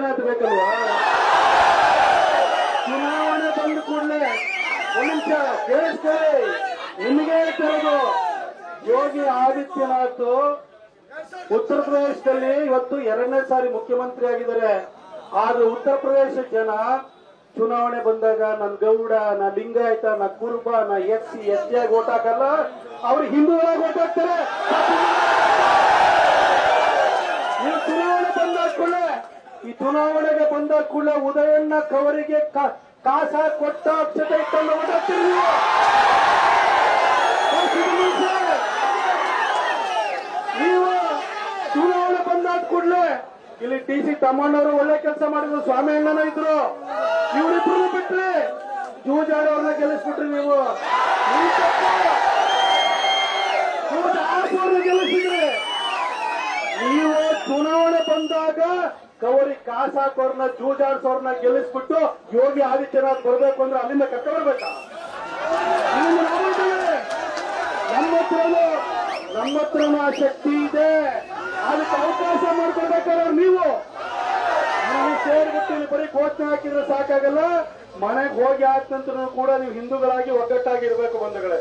ಆದಿತ್ಯನಾಥ್ ಬೇಕಲ್ವಾ? ಚುನಾವಣೆ ಬಂದ ಕೂಡಲೇ ಒಂದು ನಿಮಿಷ ಕೇಳಿಸ್ಕೊಳ್ಳಿ, ನಿಮಗೆ ಹೇಳ್ತಿರೋದು, ಯೋಗಿ ಆದಿತ್ಯನಾಥ್ ಉತ್ತರ ಪ್ರದೇಶದಲ್ಲಿ ಇವತ್ತು 2ನೇ ಸಾರಿ ಮುಖ್ಯಮಂತ್ರಿ ಆಗಿದ್ದಾರೆ. ಆದ್ರೆ ಉತ್ತರ ಪ್ರದೇಶ ಜನ ಚುನಾವಣೆ ಬಂದಾಗ ನನ್ ಗೌಡ, ನಾ ಲಿಂಗಾಯತ, ನಾ ಕುರುಬ, ನಾ ಎಸ್ಸಿ ಎಸ್ಟಿ ಆಗಿ ಓಟ್ ಹಾಕಲ್ಲ, ಅವ್ರು ಹಿಂದೂಗಳಾಗಿ ಓಟ್ ಹಾಕ್ತಾರೆ. ನೀವು ಚುನಾವಣೆ ಬಂದ ಕೂಡಲೇ, ಈ ಚುನಾವಣೆಗೆ ಬಂದ ಕೂಡಲೇ ಉದಯಣ್ಣ ಕವರಿಗೆ ಕಾಸ ಕೊಟ್ಟ ಅಕ್ಷತೆ ಇಟ್ಟನ್ನು ಓಟ್ ಹಾಕ್ತೀರಿ ನೀವು. ನೀವು ಚುನಾವಣೆ ಬಂದಾದ ಕೂಡಲೇ ಇಲ್ಲಿ ಟಿ.ಸಿ. ತಮ್ಮಣ್ಣವರು ಒಳ್ಳೆ ಕೆಲಸ ಮಾಡಿದ್ರು, ಸ್ವಾಮಿ ಅಣ್ಣನ ಇದ್ರು, ಇವರಿಬ್ರು ಬಿಟ್ರಿ ಜೂಜಾಡ್ ಅವ್ರನ್ನ ಗೆಲ್ಲಿಸ್ಬಿಟ್ರಿ. ನೀವು ಗೆಲ್ಲಿಸಿದ್ರಿ. ನೀವು ಚುನಾವಣೆ ಬಂದಾಗ ಕವರಿ ಕಾಸ ಹಾಕೋರ್ನ ಜೂಜಾಡ್ಸೋರ್ನ ಗೆಲ್ಲಿಸ್ಬಿಟ್ಟು ಯೋಗಿ ಆದಿತ್ಯನಾಥ್ ಬರ್ಬೇಕು ಅಂದ್ರೆ ಅಲ್ಲಿಂದ ಕಟ್ಟ ಬರ್ಬೇಕಾ? ನಮ್ಮ ಹತ್ರನೂ ಆ ಶಕ್ತಿ ಇದೆ, ಅದಕ್ಕೆ ಅವಕಾಶ ಮಾಡ್ಕೊಡ್ಬೇಕಾದ್ರೆ ನೀವು ಸೇರ್ಬಿಟ್ಟು ಇಲ್ಲಿ ಬರೀ ಘೋಷಣೆ ಹಾಕಿದ್ರೆ ಸಾಕಾಗಲ್ಲ. ಮನೆಗೆ ಹೋಗಿ ಆದ ನಂತರ ಕೂಡ ನೀವು ಹಿಂದೂಗಳಾಗಿ ಒಗ್ಗಟ್ಟಾಗಿರ್ಬೇಕು ಬಂಧುಗಳೇ.